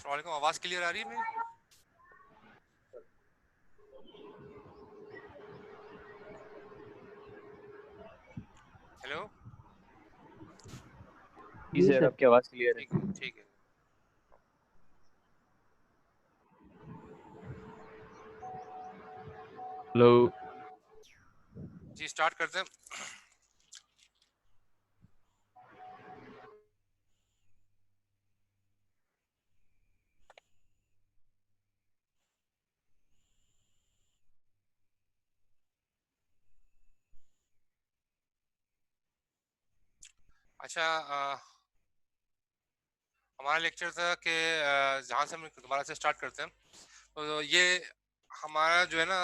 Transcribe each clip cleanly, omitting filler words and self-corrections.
अस्सलाम वालेकुम, आवाज क्लियर आ रही है मेरी? हेलो। जी जी सर, सर। आपकी आवाज़ क्लियर है। ठीक है, ठीक है। हेलो। जी स्टार्ट करते हैं। अच्छा, हमारा लेक्चर था कि जहाँ से हम दोबारा से स्टार्ट करते हैं, तो ये हमारा जो है ना,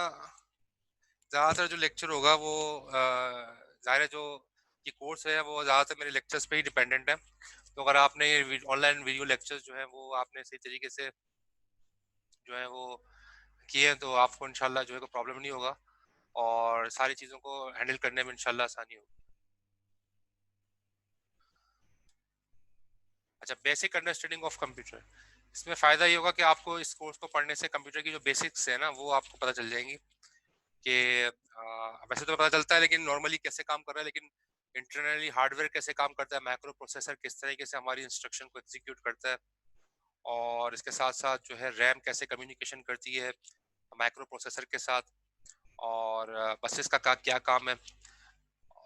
ज़्यादातर जो लेक्चर होगा वो ज़ाहिर है जो ये कोर्स है वो ज़्यादातर मेरे लेक्चर्स पे ही डिपेंडेंट है। तो अगर आपने ये ऑनलाइन वीडियो लेक्चर्स जो है वो आपने सही तरीके से जो है वो किए हैं, तो आपको इंशाल्लाह जो है कोई प्रॉब्लम नहीं होगा और सारी चीज़ों को हैंडल करने में इंशाल्लाह आसानी होगी। अच्छा, बेसिक अंडरस्टैंडिंग ऑफ कंप्यूटर, इसमें फ़ायदा ये होगा कि आपको इस कोर्स को पढ़ने से कंप्यूटर की जो बेसिक्स है ना वो आपको पता चल जाएंगी कि वैसे तो पता चलता है लेकिन नॉर्मली कैसे काम कर रहा है, लेकिन इंटरनली हार्डवेयर कैसे काम करता है, माइक्रो प्रोसेसर किस तरीके से हमारी इंस्ट्रक्शन को एग्जीक्यूट करता है, और इसके साथ साथ जो है रैम कैसे कम्युनिकेशन करती है माइक्रो प्रोसेसर के साथ, और बसेस का क्या काम है,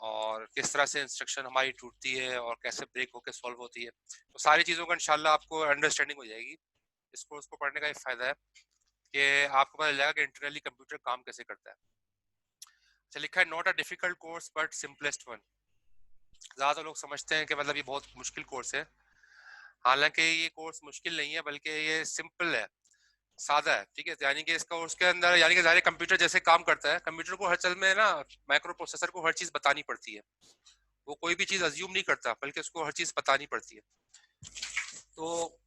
और किस तरह से इंस्ट्रक्शन हमारी टूटती है और कैसे ब्रेक होकर सॉल्व होती है। तो सारी चीज़ों का इंशाल्लाह आपको अंडरस्टैंडिंग हो जाएगी। इस कोर्स को पढ़ने का एक फ़ायदा है कि आपको पता चल जाएगा कि इंटरनली कंप्यूटर काम कैसे करता है। अच्छा, लिखा है not a difficult course but simplest one. ज़्यादातर लोग समझते हैं कि मतलब ये बहुत मुश्किल कोर्स है, हालांकि ये कोर्स मुश्किल नहीं है बल्कि ये सिंपल है, सादा है। ठीक है, यानी कि इसका उसके अंदर यानी कि सारे कंप्यूटर जैसे काम करता है, कंप्यूटर को हर चीज में ना, माइक्रो प्रोसेसर को हर चीज बतानी पड़ती है। वो कोई भी चीज अज्यूम नहीं करता बल्कि उसको हर चीज बतानी पड़ती है। तो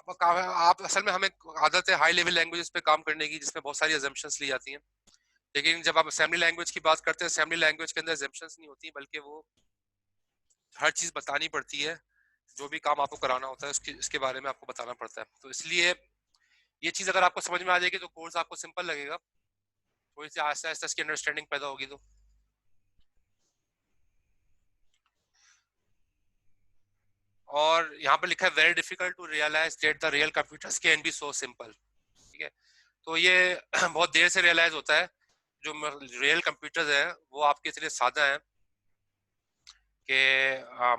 आप असल में हमें आदत है हाई लेवल लैंग्वेजेस पे काम करने की जिसमें बहुत सारी अजम्पशंस ली जाती हैं, लेकिन जब आप असेंबली लैंग्वेज की बात करते हैं, असेंबली लैंग्वेज के अंदर अजम्पशंस नहीं होती बल्कि वो हर चीज बतानी पड़ती है। जो भी काम आपको कराना होता है उसके इसके बारे में आपको बताना पड़ता है। तो इसलिए ये चीज अगर आपको समझ में आ जाएगी तो कोर्स आपको सिंपल लगेगा, थोड़ी सी आस्ते आस्ते इसकी अंडरस्टैंडिंग पैदा होगी तो। और यहाँ पर लिखा है very difficult to realize that the real computers can be so simple. ठीक है, तो ये बहुत देर से रियलाइज होता है जो रियल कंप्यूटर्स हैं वो आपके इतने सादा हैं कि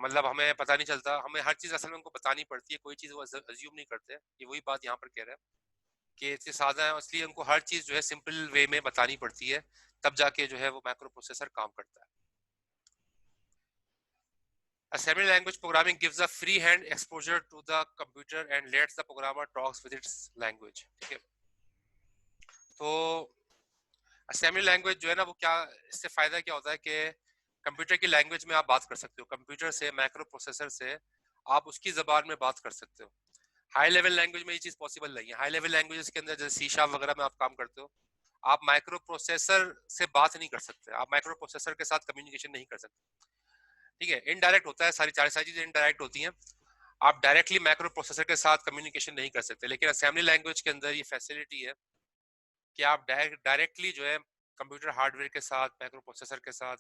मतलब हमें पता नहीं चलता, हमें हर चीज असल में उनको बतानी पड़ती है, कोई चीज वो अज्यूम नहीं करते। ये वही बात यहाँ पर कह रहा है कि इतने सादा है इसलिए उनको हर चीज जो है सिंपल वे में बतानी पड़ती है, तब जाके जो है वो माइक्रो प्रोसेसर काम करता है। Assembly language programming gives a free hand exposure to the computer and lets the programmer talks with its language। ठीक है, तो असेंबली लैंग्वेज जो है ना वो क्या, इससे फायदा क्या होता है कि कंप्यूटर की लैंग्वेज में आप बात कर सकते हो, कंप्यूटर से माइक्रो प्रोसेसर से आप उसकी जबान में बात कर सकते हो। हाई लेवल लैंग्वेज में ये चीज पॉसिबल नहीं है। हाई लेवल लैंग्वेजेस के अंदर जैसे सी शार्प वगैरह में आप काम करते हो, आप माइक्रो प्रोसेसर से बात नहीं कर सकते, आप माइक्रो प्रोसेसर के साथ कम्युनिकेशन नहीं कर सकते। ठीक है, इनडायरेक्ट होता है, सारी चीजें इनडायरेक्ट होती हैं, आप डायरेक्टली माइक्रो प्रोसेसर के साथ कम्युनिकेशन नहीं कर सकते। लेकिन असेंबली लैंग्वेज के अंदर ये फैसिलिटी है कि आप डायरेक्टली जो है कंप्यूटर हार्डवेयर के साथ, माइक्रो प्रोसेसर के साथ,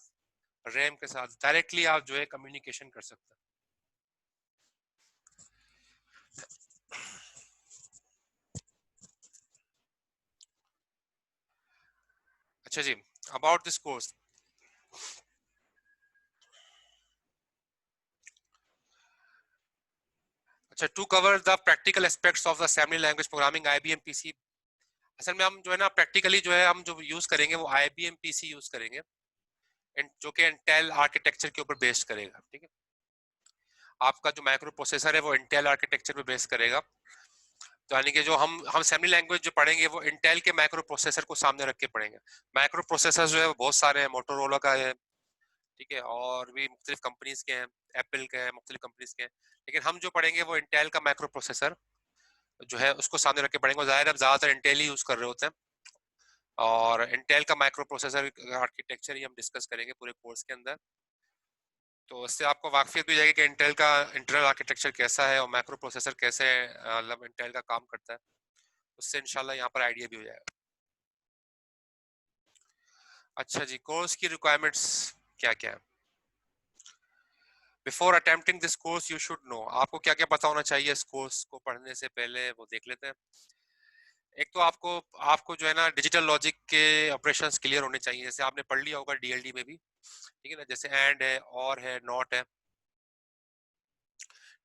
रैम के साथ डायरेक्टली आप जो है कम्युनिकेशन कर सकते हैं। अच्छा जी, अबाउट दिस कोर्स। अच्छा, to cover the practical aspects of the assembly language programming IBM PC. असल में हम जो है ना प्रैक्टिकली जो है हम जो यूज करेंगे वो आईबीएम पीसी यूज करेंगे, जो कि इंटेल आर्किटेक्चर के ऊपर बेस्ड करेगा। ठीक है, आपका जो माइक्रो प्रोसेसर है वो इंटेल आर्किटेक्चर पे बेस करेगा। तो यानी कि जो हम असेंबली लैंग्वेज जो पढ़ेंगे वो इंटेल के माइक्रो प्रोसेसर को सामने रख के पढ़ेंगे। माइक्रो प्रोसेसर जो है वो बहुत सारे हैं, मोटोरोला का है, ठीक है, और भी मुख्तलिफ कंपनीज के हैं, एप्पल के हैं, मुख्तलिफ कंपनीज के हैं, लेकिन हम जो पढ़ेंगे वो इंटेल का माइक्रो प्रोसेसर जो है उसको सामने रख के पढ़ेंगे। ज़ाहिर अब ज़्यादातर इंटेल ही यूज़ कर रहे होते हैं, और इंटेल का माइक्रो प्रोसेसर आर्किटेक्चर ही हम डिस्कस करेंगे पूरे कोर्स के अंदर। तो इससे आपको वाकफियत भी हो जाएगी कि इंटेल का इंटरनल आर्किटेक्चर कैसा है और माइक्रो प्रोसेसर कैसे मतलब इंटेल का काम करता है। उससे इंशाल्लाह यहाँ पर आइडिया भी हो जाएगा। अच्छा जी, कोर्स की रिक्वायरमेंट्स क्या क्या है? Before attempting this course you should know, आपको क्या क्या पता होना चाहिए इस कोर्स को पढ़ने से पहले, वो देख लेते हैं। एक तो आपको आपको जो है ना डिजिटल लॉजिक के ऑपरेशंस क्लियर होने चाहिए, जैसे आपने पढ़ लिया होगा डीएलडी में भी, ठीक है ना, जैसे एंड है, और है, नॉट है,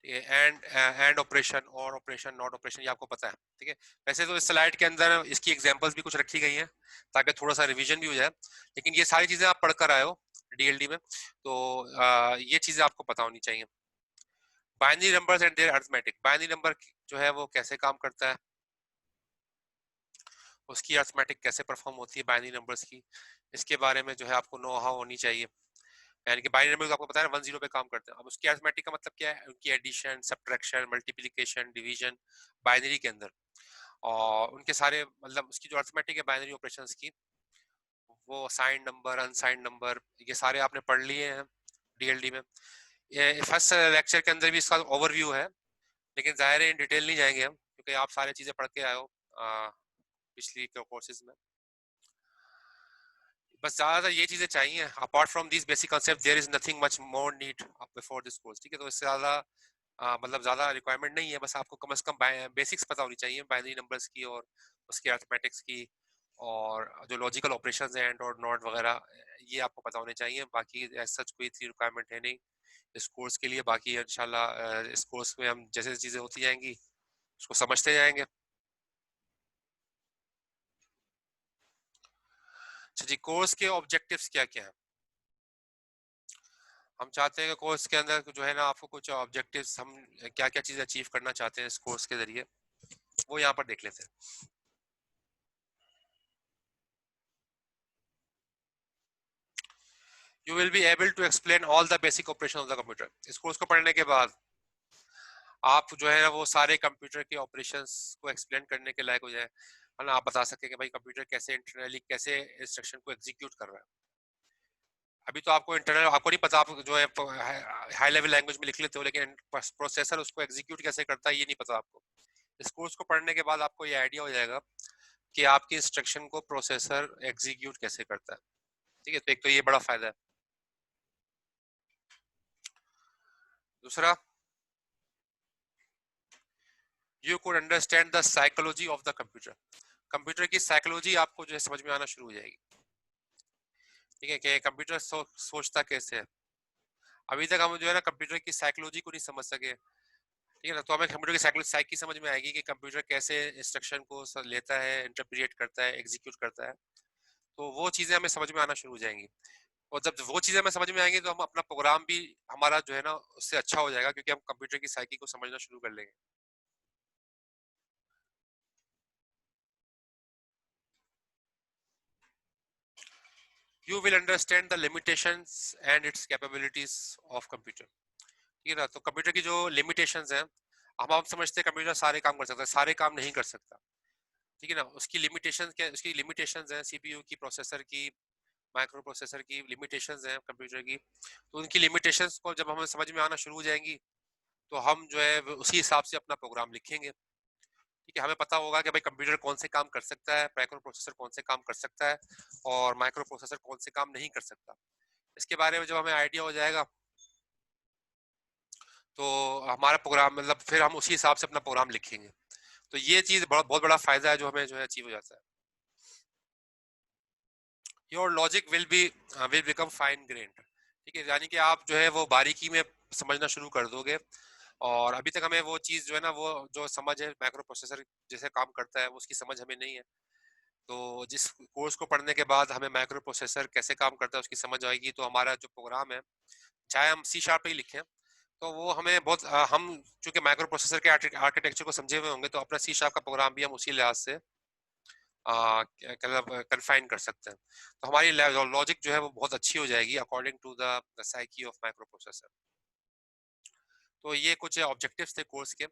एंड ऑपरेशन, और ऑपरेशन, नॉट ऑपरेशन, ये आपको पता है, ठीक है। वैसे तो इस स्लाइड के अंदर इसकी एग्जांपल्स भी कुछ रखी गई हैं ताकि थोड़ा सा रिवीजन भी हो जाए, लेकिन ये सारी चीजें आप पढ़कर आए हो डीएलडी में, तो ये चीजें आपको पता होनी चाहिए। Binary numbers and their arithmetic, binary number जो है वो कैसे काम करता है, उसकी अरिथमेटिक कैसे परफॉर्म होती है बाइनरी नंबर्स की, इसके बारे में जो है आपको नो हाउ होनी चाहिए। यानी कि बाइनरी नंबर आपको पता है ना 1 0 पे काम करते हैं। अब उसकी अरिथमेटिक का मतलब क्या है, उनकी addition, subtraction, multiplication, division binary के अंदर, और उनके सारे मतलब उसकी जो अरिथमेटिक है बाइनरी ऑपरेशंस की, वो साइन नंबर, अनसाइंड नंबर, ये सारे आपने पढ़ लिए हैं डीएलडी में। ये फर्स्ट लेक्चर के अंदर भी इसका ओवरव्यू है, लेकिन जाहिर है इन डिटेल नहीं जाएंगे हम, क्योंकि आप सारी चीजें पढ़ के आए हो पिछली कोर्सेज में। बस ज्यादातर ये चीजें चाहिए, apart from this basic concept there is nothing much more need before this course, ठीक है। तो इससे ज्यादा मतलब ज्यादा रिक्वायरमेंट नहीं है, बस आपको कम से कम बेसिक्स पता होनी चाहिए बाइनरी नंबर्स की और उसके अरिथमेटिक्स की, और जो लॉजिकल ऑपरेशंस हैं एंड और नॉट वगैरह, ये आपको पता होने चाहिए। बाकी सच कोई इतनी रिक्वायरमेंट है नहीं इस कोर्स के लिए। बाकी इंशाल्लाह इस कोर्स में हम जैसे चीजें होती जाएंगी उसको समझते जाएंगे। अच्छा जी, कोर्स के ऑब्जेक्टिव्स क्या क्या है? हम चाहते हैं कि कोर्स के अंदर जो है ना आपको कुछ ऑब्जेक्टिव्स, हम क्या क्या चीज़ अचीव करना चाहते हैं इस कोर्स के जरिए, वो यहाँ पर देख लेते हैं। You will be able to explain all the basic operation of the computer. इस कोर्स को पढ़ने के बाद आप जो है ना वो सारे कंप्यूटर के ऑपरेशंस को एक्सप्लेन करने के लायक हो जाए, है ना। आप बता सकें कि भाई कंप्यूटर कैसे इंटरनली कैसे इंस्ट्रक्शन को एग्जीक्यूट कर रहा है। अभी तो आपको इंटरनल आपको नहीं पता, आप जो है हाई लेवल लैंग्वेज में लिख लेते हो, लेकिन प्रोसेसर उसको एग्जीक्यूट कैसे करता है ये नहीं पता आपको। इस कोर्स को पढ़ने के बाद आपको ये आइडिया हो जाएगा कि आपकी इंस्ट्रक्शन को प्रोसेसर एग्जीक्यूट कैसे करता है, ठीक है। तो एक तो ये बड़ा फायदा है। दूसरा, you could understand the psychology of the computer. Computer की साइकोलॉजी आपको जो है समझ में आना शुरू हो जाएगी, ठीक है, कि कंप्यूटर सोचता कैसे है। अभी तक हम जो है ना कंप्यूटर की साइकोलॉजी को नहीं समझ सके, ठीक है ना। तो हमें कंप्यूटर की साइकी समझ में आएगी कि कंप्यूटर कैसे इंस्ट्रक्शन को लेता है, इंटरप्रिएट करता है, एग्जीक्यूट करता है। तो वो चीजें हमें समझ में आना शुरू हो जाएंगी, और जब वो चीजें हमें समझ में आएंगी तो हम अपना प्रोग्राम भी हमारा जो है ना उससे अच्छा हो जाएगा, क्योंकि हम कंप्यूटर की साइकी को समझना शुरू कर लेंगे। You will understand the limitations and it's capabilities of computer, ठीक है ना। तो कंप्यूटर की जो लिमिटेशंस हैं, हम आप समझते हैं कंप्यूटर सारे काम कर सकता है, सारे काम नहीं कर सकता, ठीक है ना। उसकी लिमिटेशन क्या, उसकी लिमिटेशंस हैं, सीपीयू की, प्रोसेसर की, माइक्रो प्रोसेसर की लिमिटेशंस हैं कंप्यूटर की। तो उनकी लिमिटेशंस को जब हमें समझ में आना शुरू हो जाएंगी तो हम जो है उसी हिसाब से अपना प्रोग्राम लिखेंगे, ठीक है। हमें पता होगा कि भाई कंप्यूटर कौन से काम कर सकता है, माइक्रो प्रोसेसर कौन से काम कर सकता है, और माइक्रो प्रोसेसर कौन से काम नहीं कर सकता। इसके बारे में जब हमें आइडिया हो जाएगा तो हमारा प्रोग्राम मतलब फिर हम उसी हिसाब से अपना प्रोग्राम लिखेंगे। तो ये चीज बहुत बड़ा फायदा है जो हमें जो है अचीव हो जाता है। Your logic will become fine grand, ठीक है, यानी कि आप जो है वो बारीकी में समझना शुरू कर दोगे। और अभी तक हमें वो चीज जो है ना वो जो समझ है माइक्रो प्रोसेसर जैसे काम करता है उसकी समझ हमें नहीं है। तो जिस कोर्स को पढ़ने के बाद हमें माइक्रो प्रोसेसर कैसे काम करता है उसकी समझ आएगी, तो हमारा जो प्रोग्राम है, चाहे हम सी शार्प ही लिखें, तो वो हमें बहुत हम चूंकि माइक्रो प्रोसेसर के आर्किटेक्चर को समझे हुए होंगे, तो अपना सी शार्प का प्रोग्राम भी हम उसी लिहाज से मतलब कन्फाइन कर सकते हैं। तो हमारी लॉजिक जो है वो बहुत अच्छी हो जाएगी according to the psyche of microprocessor. तो ये कुछ ऑब्जेक्टिव्स थे कोर्स के,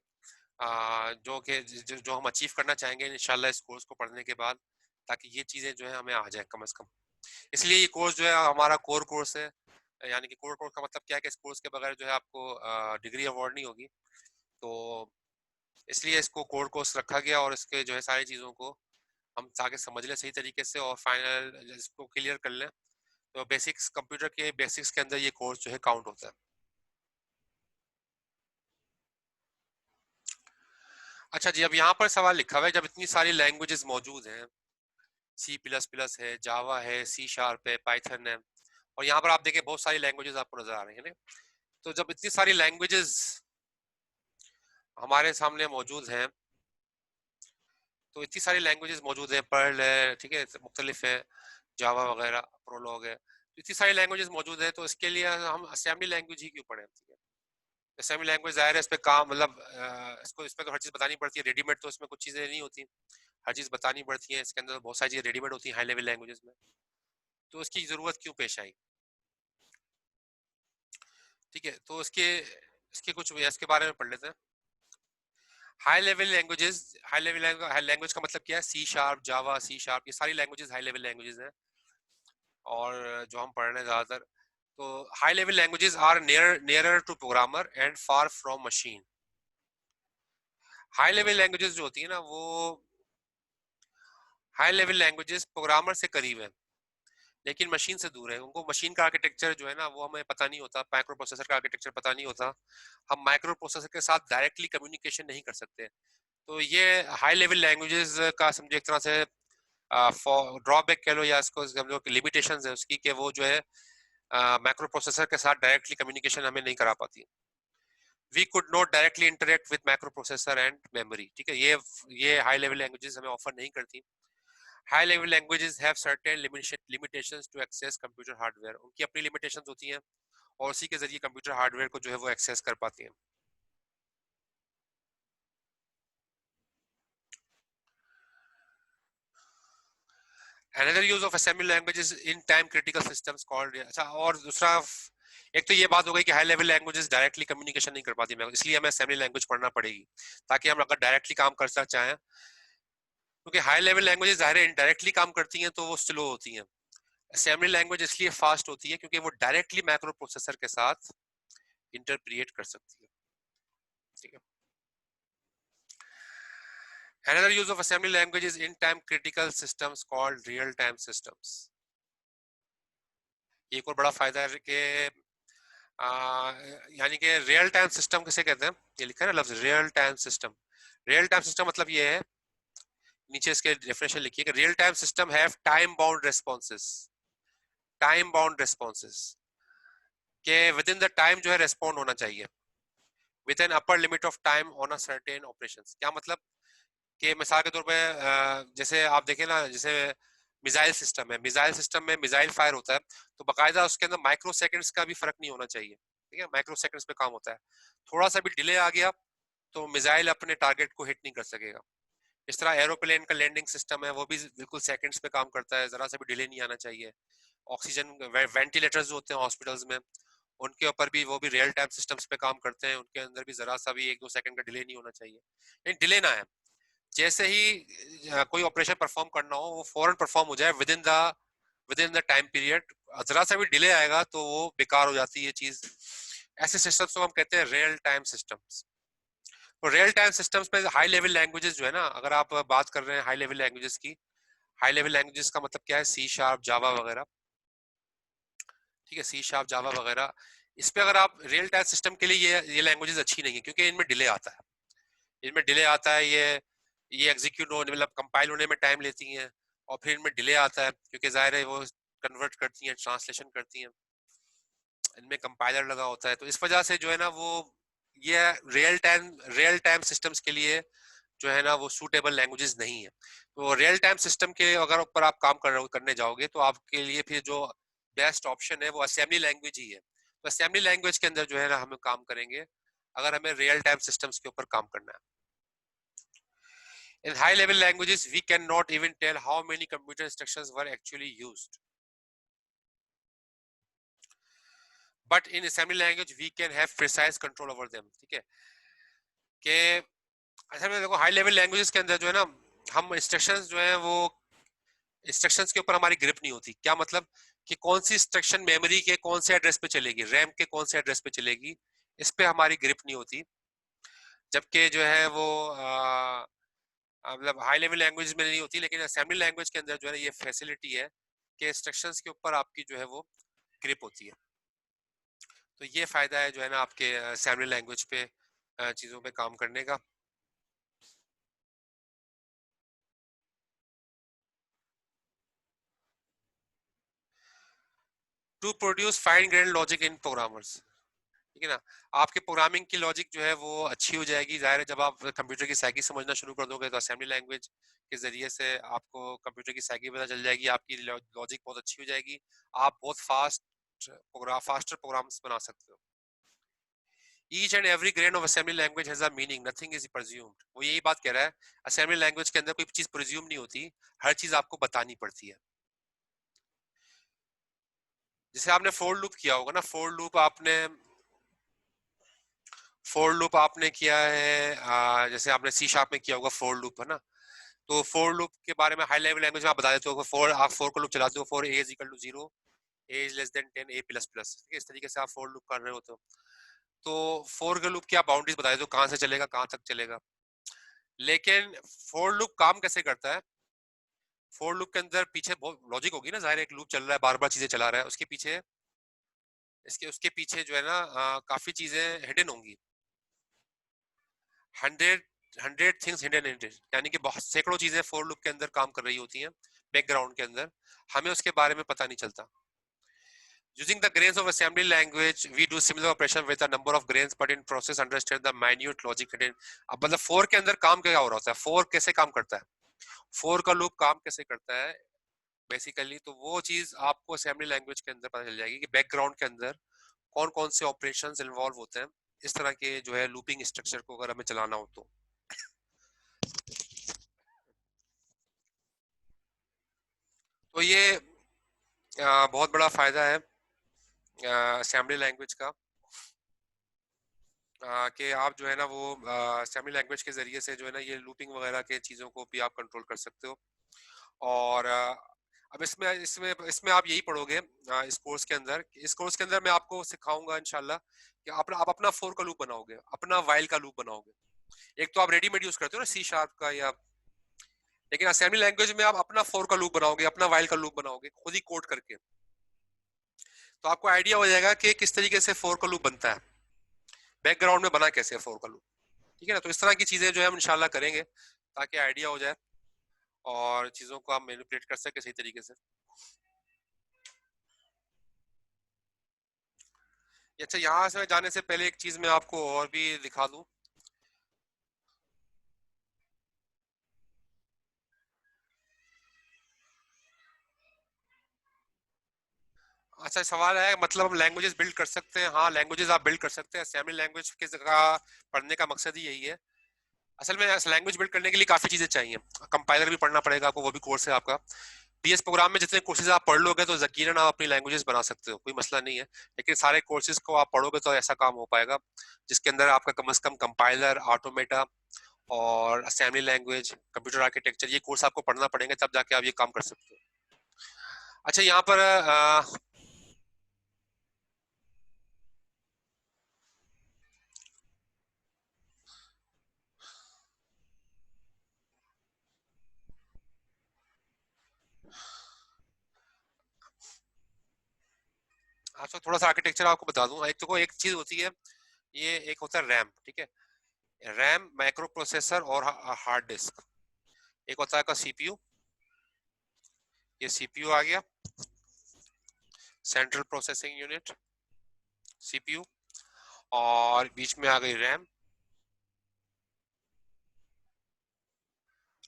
जो हम अचीव करना चाहेंगे इंशाल्लाह इस कोर्स को पढ़ने के बाद, ताकि ये चीज़ें जो है हमें आ जाए कम से कम। इसलिए ये कोर्स जो है हमारा कोर कोर्स है, यानी कि कोर कोर्स का मतलब क्या है कि इस कोर्स के बगैर जो है आपको डिग्री अवार्ड नहीं होगी। तो इसलिए इसको कोर कोर्स रखा गया और इसके जो है सारी चीज़ों को हम ताकि समझ लें सही तरीके से और फाइनल इसको क्लियर कर लें। तो बेसिक्स, कंप्यूटर के बेसिक्स के अंदर ये कोर्स जो है काउंट होता है। अच्छा जी, अब यहाँ पर सवाल लिखा हुआ है, जब इतनी सारी लैंग्वेजेस मौजूद हैं, सी प्लस प्लस है, जावा है, सी शार्प है, पाइथन है, और यहाँ पर आप देखें बहुत सारी लैंग्वेजेस आपको नजर आ रही है ना। तो जब इतनी सारी लैंग्वेजेस हमारे सामने मौजूद हैं, तो इतनी सारी लैंग्वेजेस मौजूद हैं, पर्ल है, ठीक है, मुख्तलिफ है, जावा वगैरह, प्रोलॉग है, तो इतनी सारी लैंग्वेजेस मौजूद है, तो इसके लिए हम असेंबली लैंग्वेज ही क्यों पढ़ें, ठीक है। असेंबली लैंग्वेज जाहिर है, इस पे काम मतलब इसको इसमें तो हर चीज़ बतानी पड़ती है, रेडीमेड तो इसमें कुछ चीज़ें नहीं होती, हर चीज़ बतानी पड़ती है, इसके अंदर बहुत सारी चीज़ें रेडीमेड होती हैं हाई लेवल लैंग्वेजेस में। तो इसकी ज़रूरत क्यों पेश आई, ठीक है। तो इसके इसके कुछ इसके बारे में पढ़ लेते हैं। High level languages, high level language का मतलब क्या है, सी शार्प, जावा, सी शार्प, ये सारी लैंग्वेजेस हाई लेवल लैंग्वेजेस हैं, और जो हम पढ़ रहे हैं ज़्यादातर। तो high level languages are nearer to programmer and far from machine. High level languages जो होती है ना, वो हाई लेवल लैंग्वेजेस प्रोग्रामर से करीब है लेकिन मशीन से दूर है। उनको मशीन का आर्किटेक्चर जो है ना वो हमें पता नहीं होता, माइक्रो प्रोसेसर का आर्किटेक्चर पता नहीं होता, हम माइक्रो प्रोसेसर के साथ डायरेक्टली कम्युनिकेशन नहीं कर सकते। तो ये हाई लेवल लैंग्वेजेस का समझो एक तरह से ड्रॉबैक कह लो, या इसको हम लोग लिमिटेशंस है उसकी, कि वो जो है माइक्रो प्रोसेसर के साथ डायरेक्टली कम्युनिकेशन हमें नहीं करा पाती। We could not directly interact with microprocessor and memory, ठीक है। ये हाई लेवल लैंग्वेजेस हमें ऑफर नहीं करती। High level languages have certain limitations to access computer hardware, उनकी अपनी लिमिटेशंस होती हैं और उसी के जरिए कंप्यूटर हार्डवेयर को जो है वो एक्सेस कर पाती हैं। Another use of assembly languages in time critical systems called, अच्छा और दूसरा, एक तो ये बात हो गई कि high level languages directly communication नहीं कर पाती, इसलिए हमें असेंबली लैंग्वेज पढ़ना पड़ेगी ताकि हम अगर डायरेक्टली काम कर सकते चाहें, क्योंकि हाई लेवल लैंग्वेजेस ज़ाहिर है इनडायरेक्टली काम करती हैं तो वो स्लो होती हैं। असेंबली लैंग्वेज इसलिए फास्ट होती है क्योंकि वो डायरेक्टली माइक्रो प्रोसेसर के साथ इंटरप्रिएट कर सकती है, ठीक है। Another use of assembly languages in time critical systems called real time systems। एक और बड़ा फायदा है कि यानी कि रियल टाइम सिस्टम किसे कहते हैं, ये लिखा है ना लफ्ज real time system. Real time system मतलब ये है, नीचे इसके डेफिनेशन लिखिए कि real time system have time bound responses, time bound responses, के विद इन द टाइम जो है रेस्पॉन्ड होना चाहिए, with an upper limit of time on a certain operations. क्या मतलब कि मिसाल के तौर पे जैसे आप देखें ना, जैसे मिसाइल सिस्टम है, मिसाइल सिस्टम में मिसाइल फायर होता है तो बाकायदा उसके अंदर माइक्रो सेकंड्स का भी फर्क नहीं होना चाहिए, ठीक है, माइक्रो सेकंड्स पे काम होता है। थोड़ा सा भी डिले आ गया तो मिसाइल अपने टारगेट को हिट नहीं कर सकेगा। इस तरह एरोप्लेन का लैंडिंग सिस्टम है, वो भी बिल्कुल सेकंड्स पे काम करता है, जरा सा भी डिले नहीं आना चाहिए। ऑक्सीजन वेंटिलेटर्स जो होते हैं हॉस्पिटल्स में, उनके ऊपर भी वो भी रियल टाइम सिस्टम्स पे काम करते हैं, उनके अंदर भी जरा सा भी 1-2 सेकंड का डिले नहीं होना चाहिए। लेकिन डिले ना है, जैसे ही कोई ऑपरेशन परफॉर्म करना हो वो फौरन परफॉर्म हो जाए with in the time period. जरा सा भी डिले आएगा तो वो बेकार हो जाती है चीज। ऐसे सिस्टम्स को हम कहते हैं रियल टाइम सिस्टम्स। तो रियल टाइम सिस्टम्स में हाई लेवल लैंग्वेजेस जो है ना, अगर आप बात कर रहे हैं हाई लेवल लैंग्वेजेस की, हाई लेवल लैंग्वेजेस का मतलब क्या है, सी शार्प, जावा वगैरह, ठीक है, सी शार्प, जावा वगैरह। इस पे अगर आप रियल टाइम सिस्टम के लिए ये लैंग्वेजेस अच्छी नहीं है क्योंकि इनमें डिले आता है, इनमें डिले आता है, ये एग्जीक्यूट होने मतलब कंपाइल होने में टाइम लेती हैं, और फिर इनमें डिले आता है क्योंकि जाहिर है वो कन्वर्ट करती हैं, ट्रांसलेशन करती हैं, इनमें कंपाइलर लगा होता है, तो इस वजह से जो है ना वो ये रियल टाइम सिस्टम्स के लिए जो है ना वो सूटेबल लैंग्वेजेस नहीं है। तो रियल टाइम सिस्टम के अगर ऊपर आप काम करने जाओगे तो आपके लिए फिर जो बेस्ट ऑप्शन है वो असेंबली लैंग्वेज ही है। तो असेंबली लैंग्वेज के अंदर जो है ना हम काम करेंगे अगर हमें रियल टाइम सिस्टम्स के ऊपर काम करना है। In high level languages, we cannot even tell how many computer instructions were actually used. But in assembly language, we can have precise control over them. ठीक है, कि असल में देखो हाई लेवल लैंग्वेजेस के अंदर जो है ना, हम इंस्ट्रक्शंस जो है वो इंस्ट्रक्शंस के ऊपर हमारी ग्रिप नहीं होती। क्या मतलब कि कौन सी इंस्ट्रक्शन मेमोरी के कौन से एड्रेस पे चलेगी, रैम के कौन से एड्रेस पे चलेगी, इस पे हमारी ग्रिप नहीं होती। जबकि जो है वो मतलब हाई लेवल लैंग्वेज में नहीं होती, लेकिन असेंबली लैंग्वेज के अंदर जो है ये फैसिलिटी है कि इंस्ट्रक्शंस के ऊपर आपकी जो है वो ग्रिप होती है। तो ये फायदा है जो है ना आपके असेंबली लैंग्वेज पे चीजों पे काम करने का। To produce fine grade logic in programmers, ठीक है ना। आपके प्रोग्रामिंग की लॉजिक जो है वो अच्छी हो जाएगी। जाहिर है जब आप कंप्यूटर की साइकी समझना शुरू कर दोगे तो असेंबली लैंग्वेज के जरिए से आपको कंप्यूटर की साइकी पता चल जाएगी, आपकी लॉजिक बहुत अच्छी हो जाएगी, आप बहुत फास्टर प्रोग्राम्स बना सकते हो। Each and every grain of assembly language has a meaning, nothing is presumed. वो यही बात कह रहा है, असेंबली लैंग्वेज के अंदर कोई चीज प्रिज्यूम नहीं होती, हर चीज आपको बतानी पड़ती है। जैसे आपने फोर लूप किया होगा ना, फोर लूप आपने किया है जैसे आपने सी शार्प में किया होगा फोर लूप, है ना। तो फोर लूप के बारे में हाई लेवल लैंग्वेज में आप बता देते हो, आप फोर का लूप चलाते हो, for a is equal to 0, a is less than 10, a plus plus, ठीक है, इस तरीके से आप फोर लूप कर रहे होते हो। तो फोर का लूप की आप बाउंड्रीज बता देते हो, कहां से चलेगा कहां तक चलेगा। लेकिन फोर लूप काम कैसे करता है, फोर लूप के अंदर पीछे बहुत लॉजिक होगी ना, जाहिर है एक लूप चल रहा है, बार बार चीजें चला रहा है, उसके पीछे उसके पीछे जो है ना काफी चीजें हिडन होंगी। 100 थिंग्स हिडन इन इट, यानी कि बहुत सैकड़ों चीजें फोर लूप के अंदर काम कर रही होती हैं बैकग्राउंड के अंदर, हमें उसके बारे में पता नहीं चलता। Using the grains of assembly language, we do similar operation with a number of grains, but in process understand the minute logic hidden. अब मतलब फोर के अंदर काम क्या हो रहा होता है, फोर कैसे काम करता है, फोर का लूप काम कैसे करता है बेसिकली, तो वो चीज आपको असेंबली लैंग्वेज के अंदर पता चल जाएगी कि बैकग्राउंड के अंदर कौन कौन से ऑपरेशंस इन्वॉल्व होते हैं इस तरह के जो है लूपिंग स्ट्रक्चर को अगर हमें चलाना हो तो ये बहुत बड़ा फायदा है असेंबली लैंग्वेज का, कि आप जो है ना वो असेंबली लैंग्वेज के जरिए से जो है ना ये लूपिंग वगैरह के चीज़ों को भी आप कंट्रोल कर सकते हो। और अब इसमें इसमें इसमें आप यही पढ़ोगे इस कोर्स के अंदर, मैं आपको सिखाऊंगा इंशाल्लाह कि आप अपना फोर का लूप बनाओगे, अपना वाइल का लूप बनाओगे। एक तो आप रेडीमेड यूज करते हो ना सी शार्प का या, लेकिन असेंबली लैंग्वेज में आप अपना फोर का लूप बनाओगे, अपना वाइल का लूप बनाओगे खुद ही कोड करके। तो आपको आइडिया हो जाएगा कि किस तरीके से फोर का लूप बनता है, बैकग्राउंड में बना कैसे है फोर का लूप, ठीक है ना। तो इस तरह की चीजें जो है हम इंशाल्लाह करेंगे ताकि आइडिया हो जाए और चीजों को आप मैनिपुलेट कर सके सही तरीके से। अच्छा, यहाँ से जाने से पहले एक चीज मैं आपको और भी दिखा दूं। अच्छा सवाल है, मतलब हम लैंग्वेजेस बिल्ड कर सकते हैं? हाँ, लैंग्वेजेस आप बिल्ड कर सकते हैं, असेंबली लैंग्वेज के जगह पढ़ने का मकसद ही यही है। असल में लैंग्वेज बिल्ड करने के लिए काफी चीजें चाहिए, कंपाइलर भी पढ़ना पड़ेगा आपको, वो भी कोर्स है आपका। पीएस प्रोग्राम में जितने कोर्सेज आप पढ़ लोगे तो यकीनन आप अपनी लैंग्वेजेस बना सकते हो, कोई मसला नहीं है। लेकिन सारे कोर्सेज को आप पढ़ोगे तो ऐसा काम हो पाएगा जिसके अंदर आपका कम से कम कंपाइलर, ऑटोमेटा और असेंबली लैंग्वेज, कंप्यूटर आर्किटेक्चर, ये कोर्स आपको पढ़ना पड़ेंगे, तब जाके आप ये काम कर सकते हो। अच्छा यहाँ पर अच्छा थोड़ा सा आर्किटेक्चर आपको बता दूं। एक तो एक चीज होती है, ये एक होता है रैम, ठीक है, रैम माइक्रो प्रोसेसर और हार्ड डिस्क। एक होता है का सीपीयू, ये सीपीयू आ गया, सेंट्रल प्रोसेसिंग यूनिट, सीपीयू, और बीच में आ गई RAM,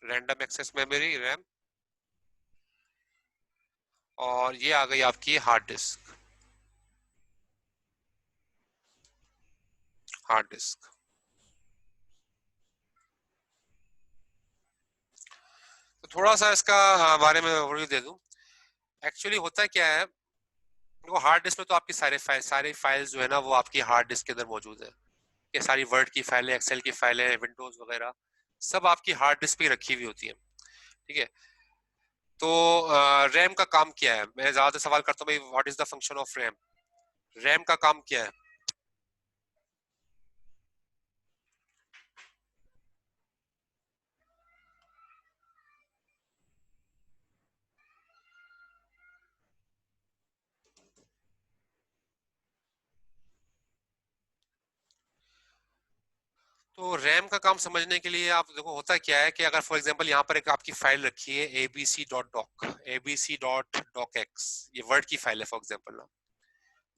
random access memory RAM, और ये आ गई आपकी हार्ड डिस्क, हार्ड डिस्क। तो थोड़ा सा इसका बारे में ओवरव्यू दे दूं। एक्चुअली होता क्या है, देखो हार्ड डिस्क में तो आपकी सारी फाइल्स जो है ना वो आपकी हार्ड डिस्क के अंदर मौजूद है। ये सारी वर्ड की फाइलें, एक्सेल की फाइलें, विंडोज वगैरह सब आपकी हार्ड डिस्क पे रखी हुई होती है, ठीक है। तो रैम का काम क्या है? मैं ज्यादा सवाल करता हूँ भाई, what is the function of RAM? RAM का काम क्या है? तो रैम का काम समझने के लिए आप देखो, होता क्या है कि अगर फॉर एग्जांपल यहाँ पर एक आपकी फाइल रखी है abc.doc, abc.docx, ये वर्ड की फाइल है फॉर एग्जांपल ना,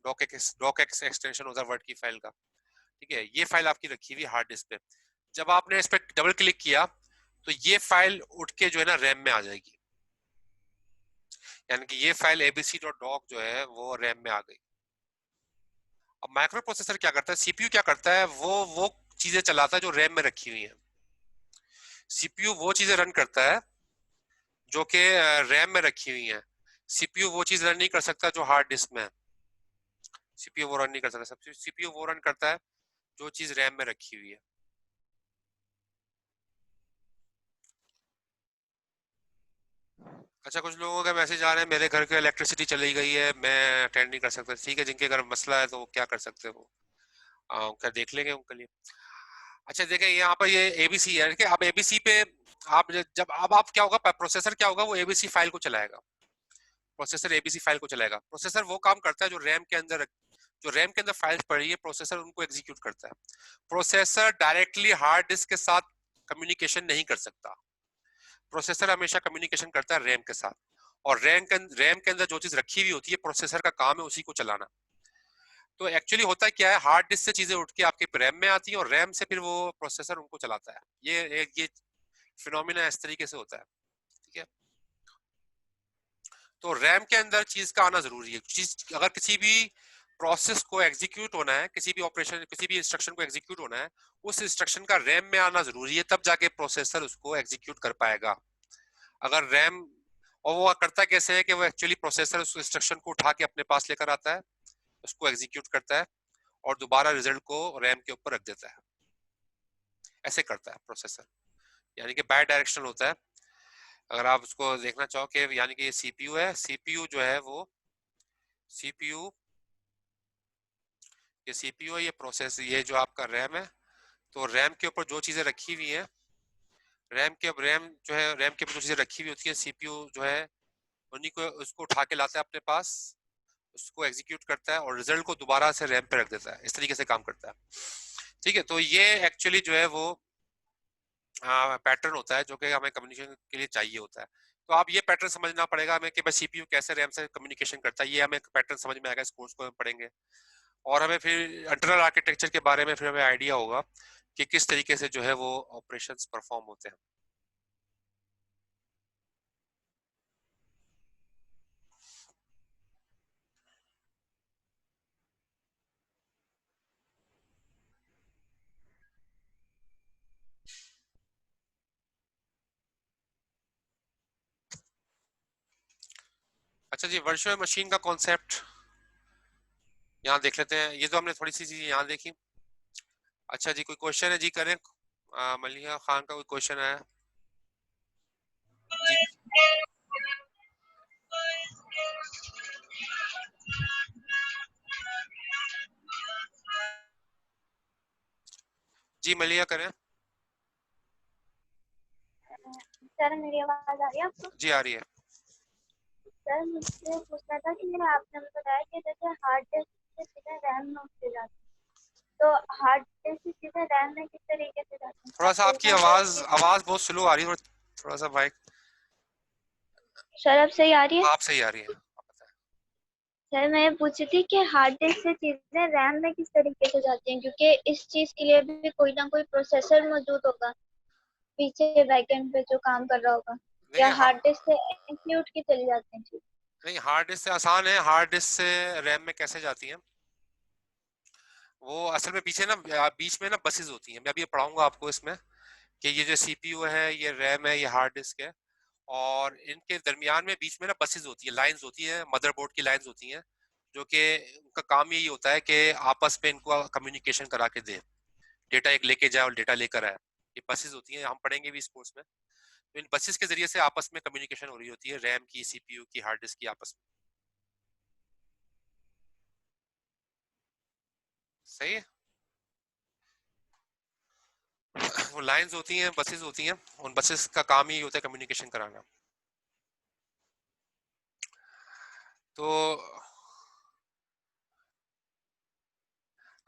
docx एक्सटेंशन होता है वर्ड की फाइल का। ठीक है, ये फाइल आपकी रखी हुई हार्ड डिस्क पे। जब आपने इस पर डबल क्लिक किया तो ये फाइल उठ के जो है ना रैम में आ जाएगी, यानी कि ये फाइल abc.doc जो है वो रैम में आ गई। अब माइक्रो प्रोसेसर क्या करता है, सीपीयू क्या करता है, वो चीजें चलाता है जो रैम में रखी हुई है। सीपीयू वो चीजें रन करता है जो कि रैम में रखी हुई है। सीपीयू वो चीज रन नहीं कर सकता जो हार्ड डिस्क में है। सीपीयू वो रन नहीं कर सकता, सीपीयू वो रन करता है जो चीज रैम में रखी हुई है। अच्छा, कुछ लोगों का मैसेज आ रहा है, मेरे घर के इलेक्ट्रिसिटी चली गई है, मैं अटेंड नहीं कर सकता। ठीक है, जिनके घर मसला है तो वो क्या कर सकते हो, क्या देख लेंगे उनके लिए। अच्छा देखें, यहाँ पर ये एबीसी है कि अब एबीसी पे आप जब अब आप क्या होगा, प्रोसेसर क्या होगा, वो एबीसी फाइल को चलाएगा। प्रोसेसर एबीसी फाइल को चलाएगा। प्रोसेसर वो काम करता है जो रैम के अंदर फाइल्स पड़ी है, प्रोसेसर उनको एग्जीक्यूट करता है। प्रोसेसर डायरेक्टली हार्ड डिस्क के साथ कम्युनिकेशन नहीं कर सकता। प्रोसेसर हमेशा कम्युनिकेशन करता है रैम के साथ, और रैम के अंदर जो चीज रखी हुई होती है प्रोसेसर का काम है उसी को चलाना। तो एक्चुअली होता है क्या है, हार्ड डिस्क से चीजें उठ के आपके रैम में आती है और रैम से फिर वो प्रोसेसर उनको चलाता है। ये फिनोमिना इस तरीके से होता है। ठीक है, तो रैम के अंदर चीज का आना जरूरी है। चीज अगर किसी भी प्रोसेस को एग्जीक्यूट होना है, किसी भी ऑपरेशन, किसी भी इंस्ट्रक्शन को एग्जीक्यूट होना है, उस इंस्ट्रक्शन का रैम में आना जरूरी है, तब जाके प्रोसेसर उसको एग्जीक्यूट कर पाएगा। अगर रैम, और वो करता कैसे है कि वो एक्चुअली प्रोसेसर उस इंस्ट्रक्शन को उठा के अपने पास लेकर आता है, उसको एग्जीक्यूट करता है और दोबारा रिजल्ट को रैम के ऊपर रख देता है। ऐसे करता है प्रोसेसर, यानी कि बाय डायरेक्शनल होता है। अगर आप उसको देखना चाहो कि यानी कि ये सीपीयू है, सीपीयू जो है वो सीपीयू, ये सीपीयू है, ये प्रोसेस, ये जो आपका रैम है। तो रैम के ऊपर जो चीजें रखी हुई हैं, रैम के ऊपर जो चीजें रखी हुई होती है, सीपीयू जो है उन्हीं को उसको उठा के लाता है अपने पास, उसको एग्जीक्यूट करता है और रिजल्ट को दोबारा से रैम पे रख देता है। इस तरीके से काम करता है। ठीक है, तो ये एक्चुअली जो है वो पैटर्न होता है जो कि हमें कम्युनिकेशन के लिए चाहिए होता है। तो आप ये पैटर्न समझना पड़ेगा हमें कि भाई सीपीयू कैसे रैम से कम्युनिकेशन करता है, ये हमें पैटर्न समझ में आएगा इस कोर्स को हम पढ़ेंगे। और हमें फिर इंटरनल आर्किटेक्चर के बारे में फिर हमें आइडिया होगा कि किस तरीके से जो है वो ऑपरेशंस परफॉर्म होते हैं। अच्छा जी, वर्चुअल मशीन का कॉन्सेप्ट यहाँ देख लेते हैं। ये तो हमने थोड़ी सी चीज यहाँ देखी। अच्छा जी, कोई क्वेश्चन है जी, करें। मलिहा खान का कोई क्वेश्चन है जी? जी मलिहा करें। सर मेरी आवाज आ रही है आपको? जी आ रही है। सर मुझसे पूछना था कि आपने बताया कि जैसे हार्ड डिस्क से सीधे रैम में उससे जाते हैं, तो हार्ड डिस्क से सीधे रैम में किस तरीके से जाते हैं? थोड़ा सा आपको आपकी इतना सर आवाज आवाज बहुत स्लो आ रही है, थोड़ा सा माइक। सर अब सही आ रही है? आप सही आ रही है, आप बताएं। सर मैं ये पूछ रही थी कि हार्ड डिस्क से चीजें रैम में किस तरीके से जाती हैं, क्योंकि इस चीज के लिए भी कोई ना कोई प्रोसेसर मौजूद होगा पीछे बैकएंड पे जो काम कर रहा होगा, या देखिए हार्ड डिस्क से इंक्लूड की चली जाती हैं चीजें? नहीं, हार्ड डिस्क से आसान है। हार्ड डिस्क से रैम में कैसे जाती है, वो असल में पीछे ना बीच में ना बसेस होती हैं। मैं अभी पढ़ाऊंगा आपको इसमें कि ये जो सीपीयू है, ये रैम है, ये हार्ड डिस्क है, और इनके दरमियान में बीच में ना बसेस होती है, लाइंस होती है, मदरबोर्ड की लाइंस होती हैं, जो कि उनका काम यही होता है कि आपस में इनको कम्युनिकेशन करा के दे, डेटा एक लेके जाए और डेटा लेकर आए। ये बसेस होती हैं, हम पढ़ेंगे भी इस कोर्स में। तो इन बसेस के जरिए से आपस में कम्युनिकेशन हो रही होती है, रैम की, सीपीयू की, हार्ड डिस्क की आपस में। सही है। वो लाइंस होती हैं, बसेस होती हैं, उन बसेस का काम ही होता है कम्युनिकेशन कराना। तो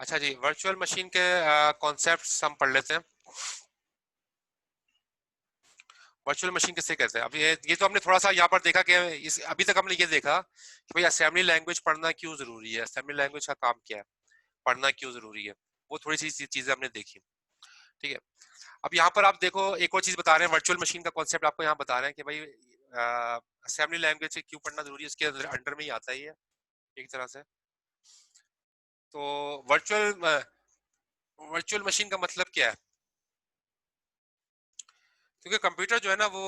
अच्छा जी, वर्चुअल मशीन के कॉन्सेप्ट्स हम पढ़ लेते हैं। वर्चुअल मशीन किससे कहते हैं? अब ये तो हमने थोड़ा सा यहाँ पर देखा कि अभी तक हमने ये देखा कि भाई असेंबली लैंग्वेज पढ़ना क्यों जरूरी है, असेंबली लैंग्वेज का काम क्या है, पढ़ना क्यों जरूरी है, वो थोड़ी सी चीजें हमने देखी। ठीक है, अब यहाँ पर आप देखो एक और चीज बता रहे हैं, वर्चुअल मशीन का कॉन्सेप्ट आपको यहाँ बता रहे हैं कि भाई असेंबली लैंग्वेज क्यों पढ़ना जरूरी है, इसके अंडर में ही आता ही है एक तरह से। तो वर्चुअल मशीन का मतलब क्या है? क्योंकि कंप्यूटर जो है ना वो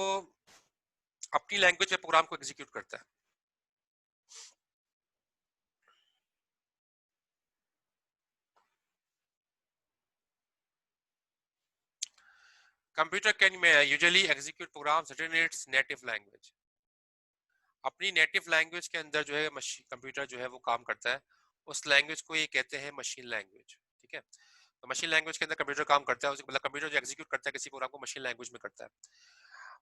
अपनी लैंग्वेज में प्रोग्राम को एग्जीक्यूट करता है। Computer can usually execute programs written in its native language. अपनी नेटिव लैंग्वेज के अंदर जो है कंप्यूटर जो है वो काम करता है, उस लैंग्वेज को ये कहते हैं मशीन लैंग्वेज। ठीक है, तो मशीन लैंग्वेज के अंदर कंप्यूटर काम करता है, मतलब कंप्यूटर जो एग्जीक्यूट करता है किसी प्रोग्राम को मशीन लैंग्वेज में करता है।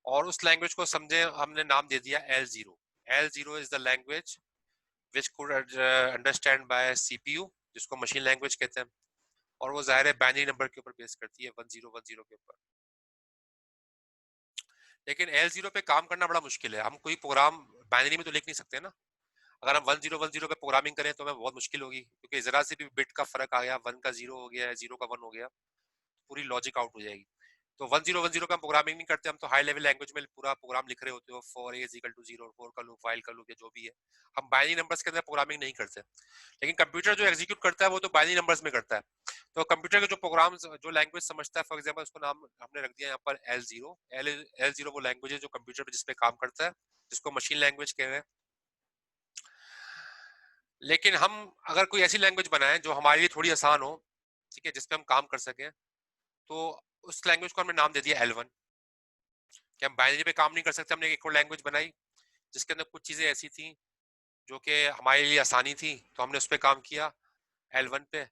और उस लैंग्वेज को समझे हमने नाम दे दिया L0। L0 is the language which could understand by CPU, जिसको मशीन लैंग्वेज कहते हैं। और वो जाहिर है बाइनरी नंबर के ऊपर बेस करती है, 1010 के ऊपर। लेकिन L0 पे काम करना बड़ा मुश्किल है, हम कोई प्रोग्राम बाइनरी में तो लिख नहीं सकते ना। अगर हम 1010 पे प्रोग्रामिंग करें तो हमें बहुत मुश्किल होगी, क्योंकि जरा से भी बिट का फर्क आ गया, 1 का 0 हो गया है, 0 का 1 हो गया, पूरी लॉजिक आउट हो जाएगी। तो 1010 का हम प्रोग्रामिंग नहीं करते, हम तो हाई लेवल लैंग्वेज में पूरा प्रोग्राम लिख रहे होते हो, for a is equal to 0, for का लूप, व्हाइल का लूप, या जो भी है। हम बाइनरी नंबर्स के अंदर प्रोग्रामिंग नहीं करते। लेकिन कंप्यूटर जो एग्जीक्यूट करता है वो तो बाइनरी नंबर्स में करता है। तो कंप्यूटर के जो प्रोग्राम जो लैंग्वेज समझता है, फॉर एग्जांपल उसको नाम हमने रख दिया यहाँ पर L0। L0 वो लैंग्वेज है जो कंप्यूटर पे जिसपे काम करता है, जिसको मशीन लैंग्वेज कह रहे हैं। लेकिन हम अगर कोई ऐसी लैंग्वेज बनाएं जो हमारे लिए थोड़ी आसान हो, ठीक है, जिसपे हम काम कर सकें, तो उस लैंग्वेज को हमने नाम दे दिया L1। कि हम बाइनरी पे काम नहीं कर सकते, हमने एक और लैंग्वेज बनाई जिसके अंदर कुछ चीजें ऐसी थी जो कि हमारे लिए आसानी थी, तो हमने उस पर काम किया L1 पे।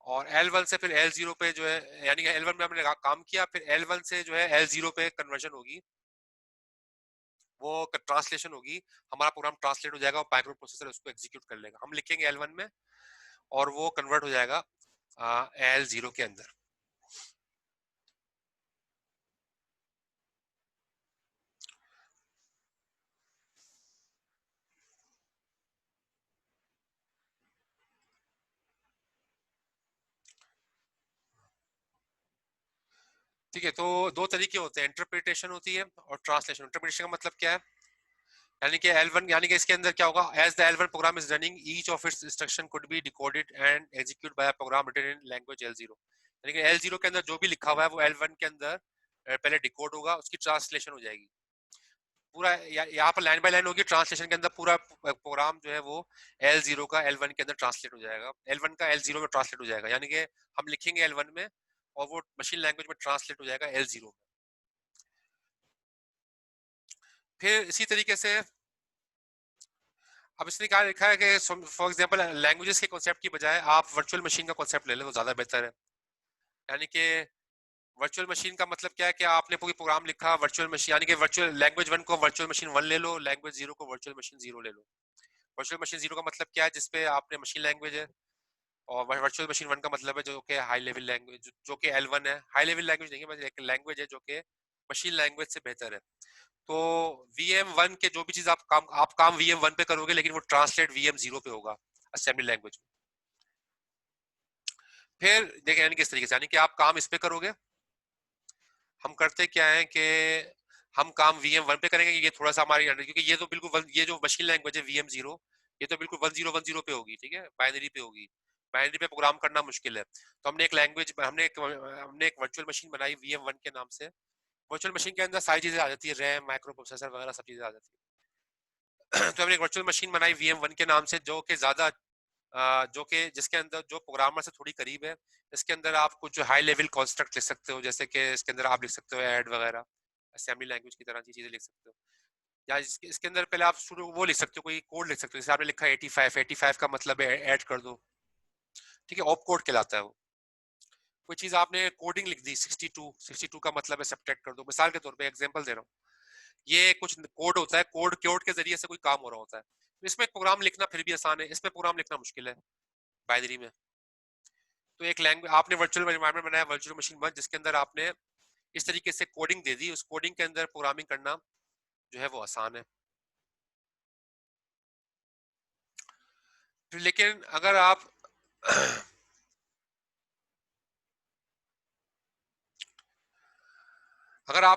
और L1 से फिर L0 पे जो है, यानी कि L1 में हमने काम किया, फिर L1 से जो है L0 पे कन्वर्जन होगी, वो ट्रांसलेशन होगी, हमारा प्रोग्राम ट्रांसलेट हो जाएगा और माइक्रो प्रोसेसर उसको एग्जीक्यूट कर लेगा। हम लिखेंगे L1 में और वो कन्वर्ट हो जाएगा L0 के अंदर। ठीक है, तो दो तरीके होते हैं, इंटरप्रिटेशन होती है और ट्रांसलेशन। इंटरप्रिटेशन का मतलब क्या है? यानी कि L1, यानी कि इसके अंदर क्या होगा, as the L1 program is running each of its instruction could be decoded and execute by a program written in language L0। यानी कि L0 के अंदर जो भी लिखा हुआ है वो L1 के अंदर पहले डिकोड होगा, उसकी ट्रांसलेशन हो जाएगी पूरा। यहाँ पर लाइन बाय लाइन होगी, ट्रांसलेशन के अंदर पूरा प्रोग्राम जो है वो L0 का L1 के अंदर ट्रांसलेट हो जाएगा, L1 का L0 में ट्रांसलेट हो जाएगा। यानी कि हम लिखेंगे L1 में और वो मशीन लैंग्वेज में ट्रांसलेट हो जाएगा L0 में। फिर इसी तरीके से अब इसने क्या लिखा है कि फॉर एग्जांपल लैंग्वेजेस के कॉन्सेप्ट की बजाय आप वर्चुअल मशीन का कॉन्सेप्ट ले लें तो ज्यादा बेहतर है। यानी कि वर्चुअल मशीन का मतलब क्या है कि आपने पूरी प्रोग्राम लिखा वर्चुअल मशीन, यानी कि वर्चुअल लैंग्वेज 1 को वर्चुअल मशीन 1 ले लो, लैंग्वेज 0 को वर्चुअल मशीन 0 ले लो। वर्चुअल मशीन 0 का मतलब क्या है, जिसपे आपने मशीन लैंग्वेज है, और वर्चुअल मशीन 1 का मतलब है जो कि हाई लेवल लैंग्वेज, जो कि L1 है। हाई लेवल लैंग्वेज नहीं है, मतलब एक लैंग्वेज है जो कि मशीन लैंग्वेज से बेहतर है। तो VM1 के जो भी चीज आप काम VM1 पे करोगे, लेकिन वो ट्रांसलेट VM0 पे होगा असेंबली लैंग्वेज। फिर देखें यानी किस तरीके से, यानी कि आप काम इस पे करोगे, हम करते क्या है कि हम काम VM1 पे करेंगे, ये थोड़ा सा हमारी क्योंकि ये तो बिल्कुल ये जो मशीन लैंग्वेज है VM0, ये तो बिल्कुल 1010 पे होगी, ठीक है, बाइनरी पे होगी। बाइनरी पे प्रोग्राम करना मुश्किल है। तो हमने एक वर्चुअल मशीन बनाई VM1 के नाम से। वर्चुअल मशीन के अंदर सारी चीजें आ जाती है, रैम, माइक्रो प्रोसेसर वगैरह सब चीजें आ जाती है। तो हमने एक वर्चुअल मशीन बनाई VM1 के नाम से, जो कि ज्यादा जो कि जिसके अंदर जो प्रोग्रामर से थोड़ी करीब है। इसके अंदर आप कुछ हाई लेवल कॉन्स्ट्रक्ट लिख सकते हो, जैसे कि इसके अंदर आप लिख सकते हो ऐड वगैरह, असेंबली लैंग्वेज की तरह की चीजें लिख सकते हो। या इसके अंदर पहले आप शुरू वो लिख सकते हो, कोई कोड लिख सकते हो, जैसे आपने लिखा 85, 85 का मतलब है ऐड कर दो, ठीक है, ऑप कोड कहलाता है वो। कोई चीज आपने कोडिंग लिख दी 62, 62 का मतलब है सब्ट्रैक्ट कर दो, मिसाल के तौर पे एग्जांपल दे रहा हूँ। ये कुछ कोड होता है, कोड के जरिए से कोई काम हो रहा होता है। इसमें प्रोग्राम लिखना फिर भी आसान है, इसमें प्रोग्राम लिखना मुश्किल है बाइनरी में। तो एक लैंग्वेज आपने वर्चुअल एनवायरनमेंट बनाया, वर्चुअल मशीन 1, जिसके अंदर आपने इस तरीके से कोडिंग दे दी, उस कोडिंग के अंदर प्रोग्रामिंग करना जो है वो आसान है। लेकिन अगर आप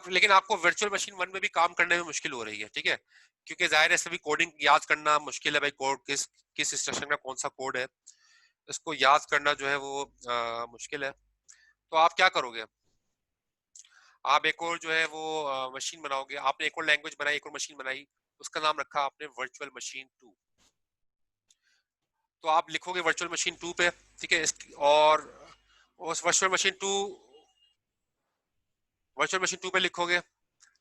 लेकिन आपको वर्चुअल मशीन 1 में भी काम करने में मुश्किल हो रही है, ठीक है, क्योंकि जाहिर है सभी कोडिंग याद करना मुश्किल है भाई, कोड किस किस इंस्ट्रक्शन का कौन सा कोड है, इसको याद करना जो है वो मुश्किल है। तो आप क्या करोगे, आप एक और जो है वो मशीन बनाओगे, आपने एक और लैंग्वेज बनाई, एक और मशीन बनाई, उसका नाम रखा आपने वर्चुअल मशीन 2। तो आप लिखोगे वर्चुअल मशीन 2 पे, ठीक है, और उस वर्चुअल मशीन 2 पे लिखोगे,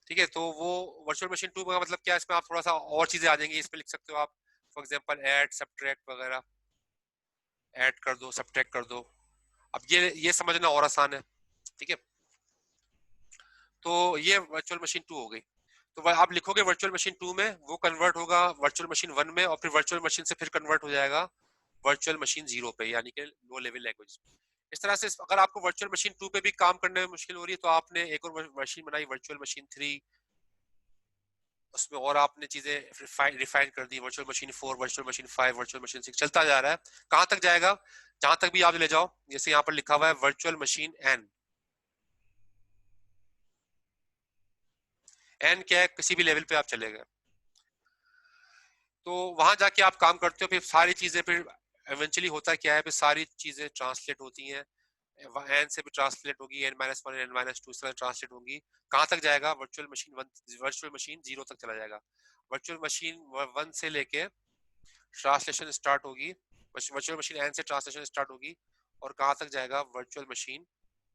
ठीक है। तो वो वर्चुअल मशीन 2 का मतलब क्या है, इसमें आप थोड़ा सा और चीजें आ जाएंगी, इसमें लिख सकते हो आप फॉर एग्जांपल ऐड, सब्ट्रैक्ट वगैरह, ऐड कर दो, सब्ट्रैक्ट कर दो। अब ये समझना और आसान है, ठीक है। तो ये वर्चुअल मशीन 2 हो गई। तो आप लिखोगे वर्चुअल मशीन 2 में, वो कन्वर्ट होगा वर्चुअल मशीन 1 में, और फिर वर्चुअल मशीन से फिर कन्वर्ट हो जाएगा वर्चुअल मशीन 0 पे, यानी कि लो लेवल लैंग्वेज। इस तरह से अगर आपको वर्चुअल मशीन 2 पे भी काम करने में मुश्किल हो रही है, तो आपने एक और मशीन बनाई वर्चुअल मशीन 3, उसमें और आपने चीजें रिफाइन कर दी, virtual machine 4, virtual machine 5, virtual machine 6, चलता जा रहा है। कहां तक जाएगा, जहां तक भी आप ले जाओ, जैसे यहाँ पर लिखा हुआ है वर्चुअल मशीन एन। एन क्या है, किसी भी लेवल पे आप चले गए, तो वहां जाके आप काम करते हो, फिर सारी चीजें फिर इवेंचुअली होता क्या है, फिर सारी चीजें ट्रांसलेट होती हैं, एन से भी ट्रांसलेट होगी, n-1, n-2 इस तरह ट्रांसलेट होगी। कहां तक जाएगा, वर्चुअल मशीन 1, वर्चुअल मशीन 0 तक चला जाएगा। वर्चुअल मशीन 1 से लेके ट्रांसलेशन स्टार्ट होगी, वर्चुअल मशीन एन से ट्रांसलेशन स्टार्ट होगी, और कहां तक जाएगा, वर्चुअल मशीन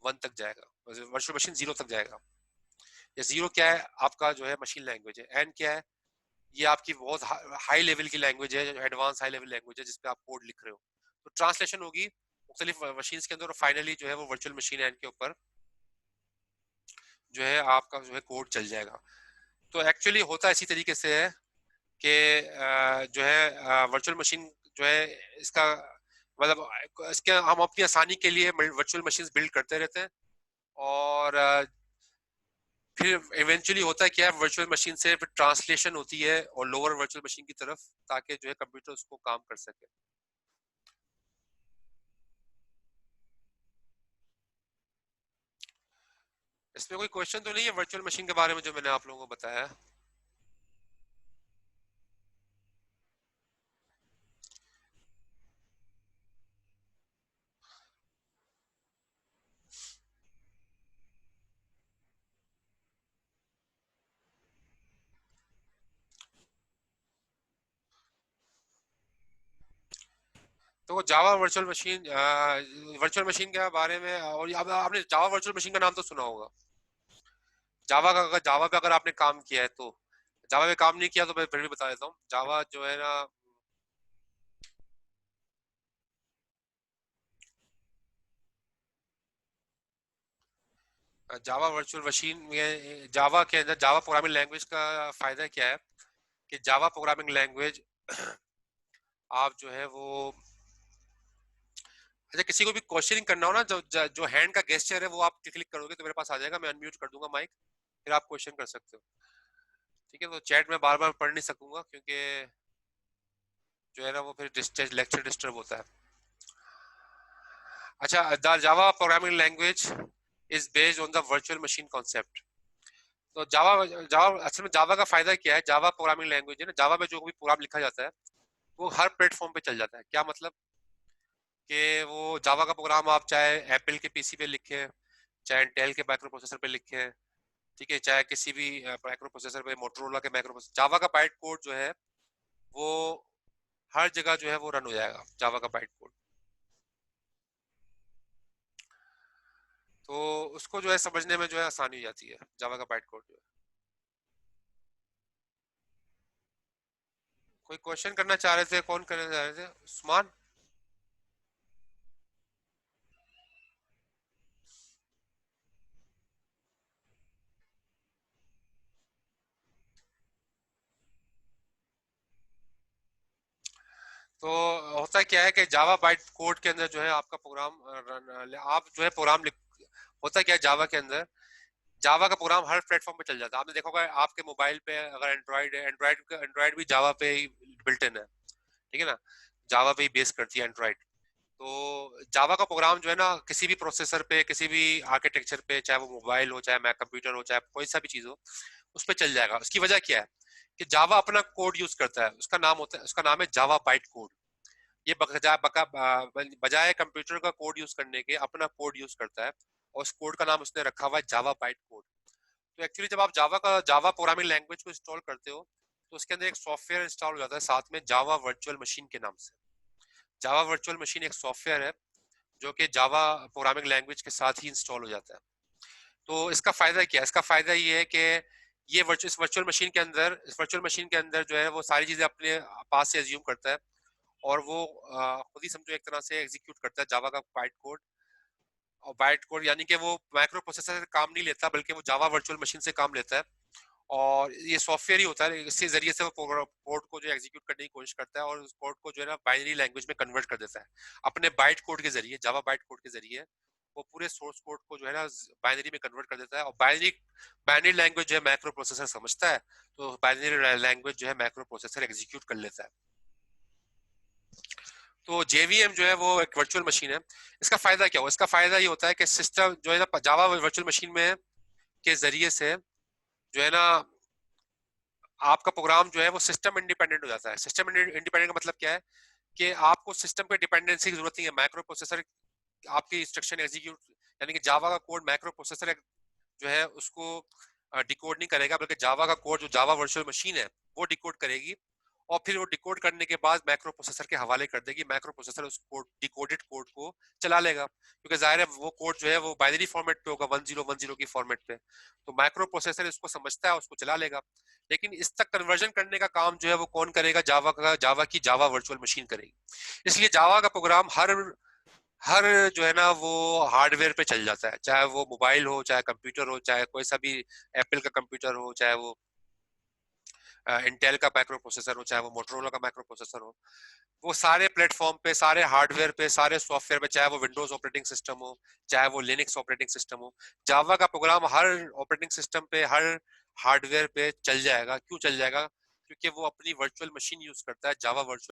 1 तक जाएगा, वर्चुअल मशीन 0 तक जाएगा। या 0 क्या है, आपका जो है मशीन लैंग्वेज है, एन क्या है, ये आपकी बहुत हाई लेवल की लैंग्वेज है, एडवांस हाई लेवल लैंग्वेज है, जिसपे आप कोड लिख रहे हो। तो ट्रांसलेशन होगी मुख्तलिफ मशीन के अंदर, और फाइनली जो है वो वर्चुअल मशीन एन के ऊपर जो है आपका जो है कोड चल जाएगा। तो एक्चुअली होता इसी तरीके से है कि जो है वर्चुअल मशीन जो है इसका मतलब इसके हम अपनी आसानी के लिए वर्चुअल मशीन बिल्ड करते रहते हैं, और फिर इवेंचुअली होता है क्या है, वर्चुअल मशीन से फिर ट्रांसलेशन होती है और लोअर वर्चुअल मशीन की तरफ, ताकि जो है कंप्यूटर उसको काम कर सके। इसमें कोई क्वेश्चन तो नहीं है वर्चुअल मशीन के बारे में जो मैंने आप लोगों को बताया। तो जावा वर्चुअल मशीन के बारे में, और आपने जावा वर्चुअल मशीन का नाम तो सुना होगा। जावा का, अगर जावा पे अगर आपने काम किया है तो, जावा पे काम नहीं किया तो मैं फिर भी बता देता हूँ। जावा जो है ना, जावा वर्चुअल मशीन में, जावा के अंदर जावा प्रोग्रामिंग लैंग्वेज का फायदा क्या है कि जावा प्रोग्रामिंग लैंग्वेज आप जो है वो, अच्छा किसी को भी क्वेश्चनिंग करना हो ना, जो हैंड का गेस्चर है वो आप क्लिक करोगे तो मेरे पास आ जाएगा, मैं अनम्यूट कर दूंगा माइक, फिर आप क्वेश्चन कर सकते हो, ठीक है। तो चैट में बार बार पढ़ नहीं सकूंगा, क्योंकि जो है ना वो फिर लेक्चर डिस्टर्ब होता है। अच्छा, the Java programming language is based on the virtual machine concept. तो जावा जावा असल में जावा का फायदा क्या है, जावा प्रोग्रामिंग लैंग्वेज है ना, जावा में जो भी प्रोग्राम लिखा जाता है वो हर प्लेटफॉर्म पे चल जाता है। क्या मतलब कि वो जावा का प्रोग्राम आप चाहे एप्पल के पीसी पे लिखें, चाहे इंटेल के माइक्रो प्रोसेसर पे लिखें, ठीक है, चाहे किसी भी माइक्रो प्रोसेसर पे, मोटरोला के माइक्रो प्रोसेसर, जावा का बाइट कोड जो है वो हर जगह जो है वो रन हो जाएगा, जावा का बाइट कोड। तो उसको जो है समझने में जो है आसानी हो जाती है, जावा का बाइट कोड जो है। कोई क्वेश्चन करना चाह रहे थे? कौन करना चाह रहे थे? उस्मान? तो होता क्या है कि जावा बाइट कोड के अंदर जो है आपका प्रोग्राम आप जो है प्रोग्राम लिख, होता क्या है जावा के अंदर, जावा का प्रोग्राम हर प्लेटफॉर्म पे चल जाता है। आपने देखा होगा आपके मोबाइल पे अगर एंड्रॉइड है, एंड्रॉइड भी जावा पे ही बिल्ट इन है, ठीक है ना, जावा पे ही बेस करती है एंड्रॉइड। तो जावा का प्रोग्राम जो है ना किसी भी प्रोसेसर पे, किसी भी आर्किटेक्चर पे, चाहे वो मोबाइल हो, चाहे मैक कंप्यूटर हो, चाहे कोई सा भी चीज हो, उस पर चल जाएगा। उसकी वजह क्या है कि जावा अपना कोड यूज करता है, उसका नाम होता है, उसका नाम है जावा बाइट कोड। ये बजाय कंप्यूटर का कोड यूज करने के अपना कोड यूज करता है, और उस कोड का नाम उसने रखा हुआ है जावा बाइट कोड। तो एक्चुअली जब आप जावा प्रोग्रामिंग लैंग्वेज को इंस्टॉल करते हो, तो उसके अंदर एक सॉफ्टवेयर इंस्टॉल हो जाता है साथ में, जावा वर्चुअल मशीन के नाम से। जावा वर्चुअल मशीन एक सॉफ्टवेयर है जो कि जावा प्रोग्रामिंग लैंग्वेज के साथ ही इंस्टॉल हो जाता है। तो इसका फायदा क्या है? इसका फायदा ये है कि इस वर्चुअल मशीन के अंदर जो है वो सारी चीजें अपने पास से एज्यूम करता है, और वो खुद ही समझो एक तरह से एग्जीक्यूट करता है जावा का बाइट कोड। और बाइट कोड यानी कि वो माइक्रो प्रोसेसर से काम नहीं लेता, बल्कि वो जावा वर्चुअल मशीन से काम लेता है। और ये सॉफ्टवेयर ही होता है, इसके जरिए से वो कोड को जो एग्जीक्यूट करने की कोशिश करता है, और उस कोड को जो है ना बाइनरी लैंग्वेज में कन्वर्ट कर देता है अपने बाइट कोड के जरिए, जावा बाइट कोड के जरिए। वो पूरे सोर्स कोड को जो है ना बाइनरी में कन्वर्ट कर देता है, और बाइनरी बाइनरी लैंग्वेज जो है माइक्रो प्रोसेसर समझता है, तो बाइनरी लैंग्वेज जो है माइक्रो प्रोसेसर एग्जीक्यूट कर लेता है। तो जेवीएम जो है वो एक वर्चुअल मशीन है। इसका फायदा क्या हो? इसका फायदा ये होता है कि सिस्टम जो है ना जावा वर्चुअल मशीन में के जरिए से जो है ना आपका प्रोग्राम जो है वो सिस्टम इंडिपेंडेंट हो जाता है। सिस्टम इंडिपेंडेंट का मतलब क्या है कि आपको सिस्टम पे डिपेंडेंसी की जरूरत नहीं है। माइक्रो प्रोसेसर आपकी इंस्ट्रक्शन एग्जीक्यूट, यानी कि जावा का कोड माइक्रो प्रोसेसर जो है उसको डिकोड नहीं करेगा, बल्कि जावा का कोड जो जावा वर्चुअल मशीन है वो डिकोड करेगी, और फिर वो डिकोड करने के बाद माइक्रो प्रोसेसर के हवाले कर देगी। माइक्रो प्रोसेसर उस कोड डिकोडेड कोड को चला लेगा, क्योंकि जाहिर है वो कोड जो है वो बाइनरी फॉर्मेट पे होगा, 1010 की फॉर्मेट पे। तो माइक्रो प्रोसेसर इसको समझता है, उसको चला लेगा। लेकिन इस तक कन्वर्जन करने का काम जो है वो कौन करेगा? जावा वर्चुअल मशीन करेगी। इसलिए जावा का प्रोग्राम हर हर जो है ना वो हार्डवेयर पे चल जाता है, चाहे वो मोबाइल हो, चाहे कंप्यूटर हो, चाहे कोई सा भी एप्पल का कंप्यूटर हो, चाहे वो इंटेल का माइक्रो प्रोसेसर हो, चाहे वो मोटरोला का माइक्रो प्रोसेसर हो। वो सारे प्लेटफॉर्म पे, सारे हार्डवेयर पे, सारे सॉफ्टवेयर पे, चाहे वो विंडोज ऑपरेटिंग सिस्टम हो, चाहे वो लिनक्स ऑपरेटिंग सिस्टम हो, जावा का प्रोग्राम हर ऑपरेटिंग सिस्टम पे, हर हार्डवेयर पे चल जाएगा। क्यों चल जाएगा? क्योंकि वो अपनी वर्चुअल मशीन यूज करता है, जावा वर्चुअल